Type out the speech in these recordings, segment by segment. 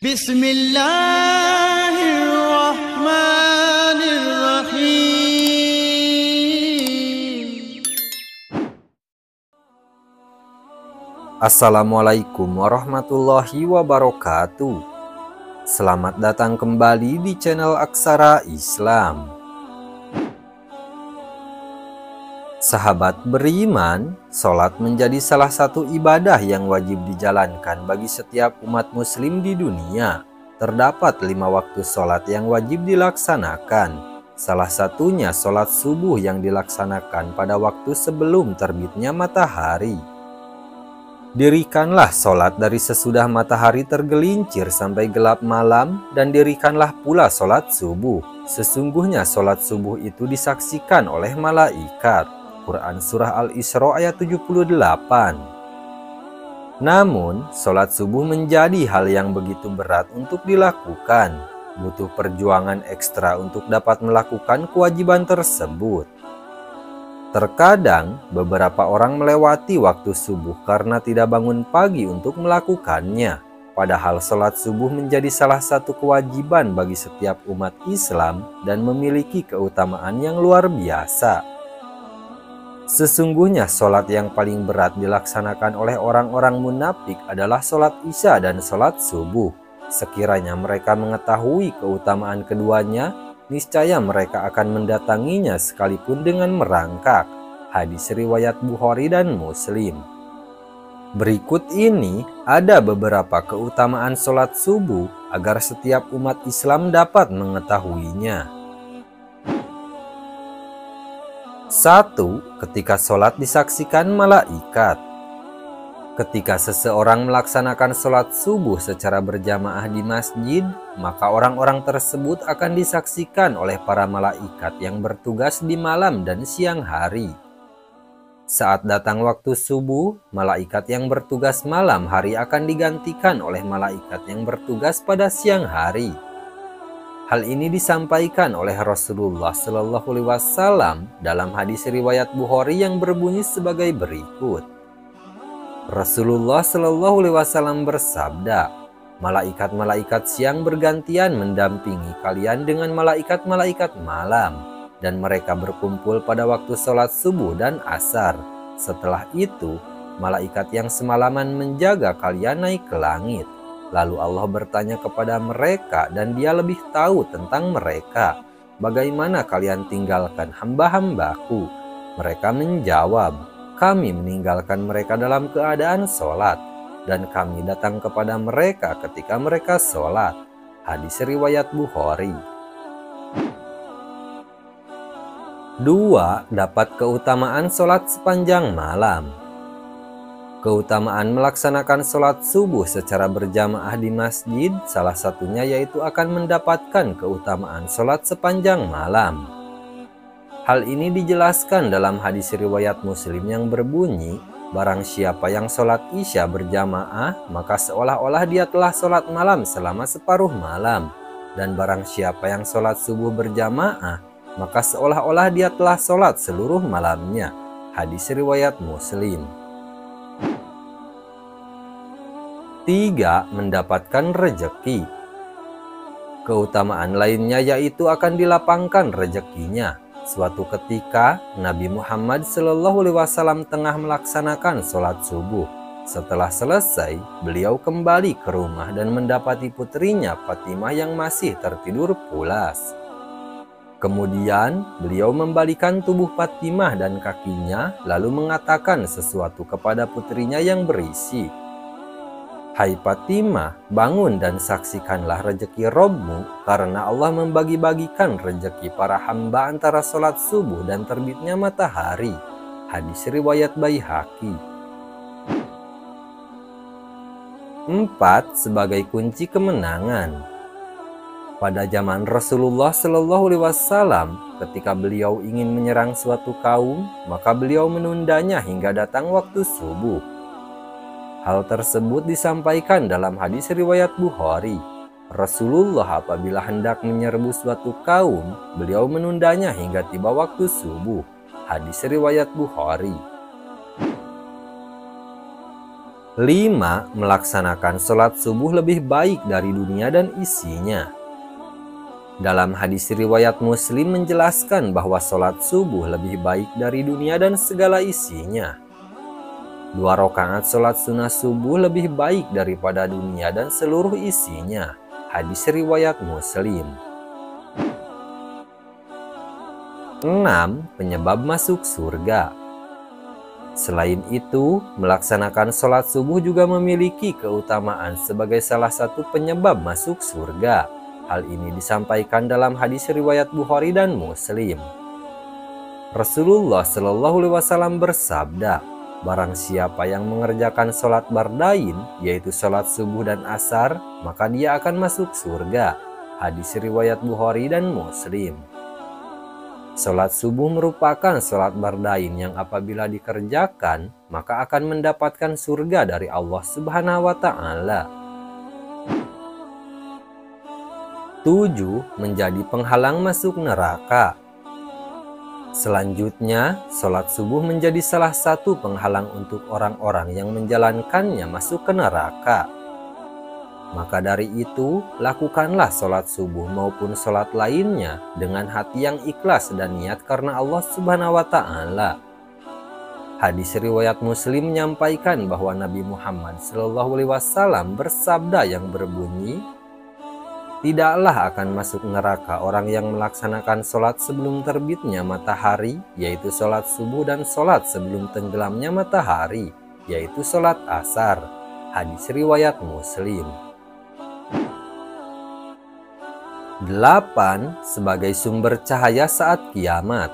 Bismillahirrahmanirrahim. Assalamualaikum warahmatullahi wabarakatuh. Selamat datang kembali di channel Aksara Islam. Sahabat beriman, sholat menjadi salah satu ibadah yang wajib dijalankan bagi setiap umat muslim di dunia. Terdapat 5 waktu sholat yang wajib dilaksanakan. Salah satunya sholat subuh yang dilaksanakan pada waktu sebelum terbitnya matahari. Dirikanlah sholat dari sesudah matahari tergelincir sampai gelap malam, dan dirikanlah pula sholat subuh. Sesungguhnya sholat subuh itu disaksikan oleh malaikat. Quran Surah Al-Isra ayat 78. Namun, sholat subuh menjadi hal yang begitu berat untuk dilakukan. Butuh perjuangan ekstra untuk dapat melakukan kewajiban tersebut. Terkadang, beberapa orang melewati waktu subuh karena tidak bangun pagi untuk melakukannya. Padahal sholat subuh menjadi salah satu kewajiban bagi setiap umat Islam dan memiliki keutamaan yang luar biasa. Sesungguhnya sholat yang paling berat dilaksanakan oleh orang-orang munafik adalah sholat isya dan sholat subuh. Sekiranya mereka mengetahui keutamaan keduanya, niscaya mereka akan mendatanginya sekalipun dengan merangkak. Hadis riwayat Bukhari dan Muslim. Berikut ini ada beberapa keutamaan sholat subuh agar setiap umat Islam dapat mengetahuinya. 1. Ketika sholat disaksikan malaikat. Ketika seseorang melaksanakan sholat subuh secara berjamaah di masjid, maka orang-orang tersebut akan disaksikan oleh para malaikat yang bertugas di malam dan siang hari. Saat datang waktu subuh, malaikat yang bertugas malam hari akan digantikan oleh malaikat yang bertugas pada siang hari. Hal ini disampaikan oleh Rasulullah Shallallahu Alaihi Wasallam dalam hadis riwayat Bukhari yang berbunyi sebagai berikut. Rasulullah Shallallahu Alaihi Wasallam bersabda, malaikat-malaikat siang bergantian mendampingi kalian dengan malaikat-malaikat malam, dan mereka berkumpul pada waktu sholat subuh dan asar. Setelah itu, malaikat yang semalaman menjaga kalian naik ke langit. Lalu Allah bertanya kepada mereka dan Dia lebih tahu tentang mereka. Bagaimana kalian tinggalkan hamba-hambaku? Mereka menjawab, kami meninggalkan mereka dalam keadaan sholat, dan kami datang kepada mereka ketika mereka sholat. Hadis riwayat Bukhari. 2. Dapat keutamaan sholat sepanjang malam. Keutamaan melaksanakan sholat subuh secara berjamaah di masjid salah satunya yaitu akan mendapatkan keutamaan sholat sepanjang malam. Hal ini dijelaskan dalam hadis riwayat Muslim yang berbunyi, barang siapa yang sholat isya berjamaah, maka seolah-olah dia telah sholat malam selama separuh malam. Dan barang siapa yang sholat subuh berjamaah, maka seolah-olah dia telah sholat seluruh malamnya. Hadis riwayat Muslim. 3. Mendapatkan rejeki. Keutamaan lainnya yaitu akan dilapangkan rezekinya. Suatu ketika Nabi Muhammad SAW tengah melaksanakan sholat subuh. Setelah selesai, beliau kembali ke rumah dan mendapati putrinya Fatimah yang masih tertidur pulas. Kemudian beliau membalikan tubuh Fatimah dan kakinya lalu mengatakan sesuatu kepada putrinya yang berisi, hai Fatimah, bangun dan saksikanlah rejeki Robmu, karena Allah membagi-bagikan rejeki para hamba antara sholat subuh dan terbitnya matahari. Hadis riwayat Baihaqi. 4. Sebagai kunci kemenangan. Pada zaman Rasulullah Shallallahu Alaihi Wasallam, ketika beliau ingin menyerang suatu kaum, maka beliau menundanya hingga datang waktu subuh. Hal tersebut disampaikan dalam hadis riwayat Bukhari. Rasulullah apabila hendak menyerbu suatu kaum, beliau menundanya hingga tiba waktu subuh. Hadis riwayat Bukhari. 5. Melaksanakan sholat subuh lebih baik dari dunia dan isinya. Dalam hadis riwayat Muslim menjelaskan bahwa sholat subuh lebih baik dari dunia dan segala isinya. 2 rakaat sholat sunnah subuh lebih baik daripada dunia dan seluruh isinya. Hadis riwayat Muslim. 6. Penyebab masuk surga. Selain itu, melaksanakan sholat subuh juga memiliki keutamaan sebagai salah satu penyebab masuk surga. Hal ini disampaikan dalam hadis riwayat Bukhari dan Muslim. Rasulullah Shallallahu Alaihi Wasallam bersabda, barang siapa yang mengerjakan sholat bardain, yaitu sholat subuh dan asar, maka dia akan masuk surga. Hadis riwayat Bukhari dan Muslim. Sholat subuh merupakan sholat bardain yang apabila dikerjakan, maka akan mendapatkan surga dari Allah Subhanahu wa Ta'ala. 7. Menjadi penghalang masuk neraka. Selanjutnya, sholat subuh menjadi salah satu penghalang untuk orang-orang yang menjalankannya masuk ke neraka. Maka dari itu, lakukanlah sholat subuh maupun sholat lainnya dengan hati yang ikhlas dan niat karena Allah Subhanahu wa Ta'ala. Hadis riwayat Muslim menyampaikan bahwa Nabi Muhammad SAW bersabda yang berbunyi, tidaklah akan masuk neraka orang yang melaksanakan sholat sebelum terbitnya matahari, yaitu sholat subuh, dan sholat sebelum tenggelamnya matahari, yaitu sholat asar. Hadis riwayat Muslim. 8. Sebagai sumber cahaya saat kiamat.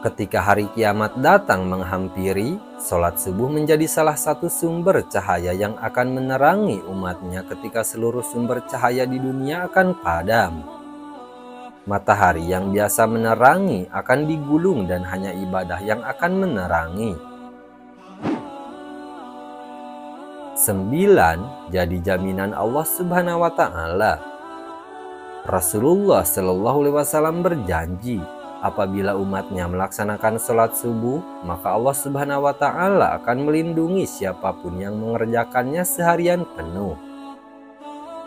Ketika hari kiamat datang menghampiri, sholat subuh menjadi salah satu sumber cahaya yang akan menerangi umatnya ketika seluruh sumber cahaya di dunia akan padam. Matahari yang biasa menerangi akan digulung dan hanya ibadah yang akan menerangi. 9. Jadi jaminan Allah Subhanahu wa Ta'ala. Rasulullah Shallallahu Alaihi Wasallam berjanji, apabila umatnya melaksanakan sholat subuh, maka Allah Subhanahu wa Ta'ala akan melindungi siapapun yang mengerjakannya seharian penuh.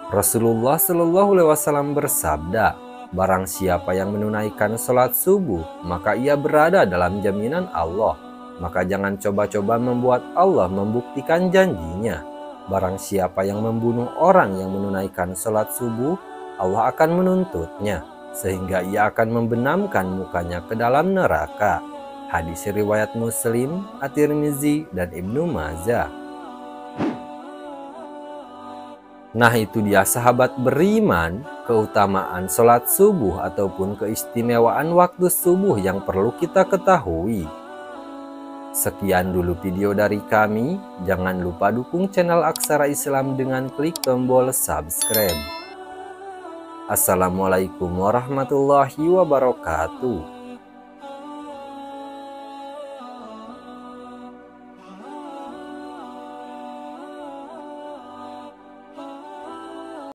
Rasulullah Shallallahu Alaihi Wasallam bersabda, barang siapa yang menunaikan sholat subuh, maka ia berada dalam jaminan Allah. Maka jangan coba-coba membuat Allah membuktikan janjinya. Barang siapa yang membunuh orang yang menunaikan sholat subuh, Allah akan menuntutnya, sehingga ia akan membenamkan mukanya ke dalam neraka. Hadis riwayat Muslim, At-Tirmizi, dan Ibnu Majah. Nah, itu dia sahabat beriman, keutamaan sholat subuh ataupun keistimewaan waktu subuh yang perlu kita ketahui. Sekian dulu video dari kami. Jangan lupa dukung channel Aksara Islam dengan klik tombol subscribe. Assalamualaikum warahmatullahi wabarakatuh.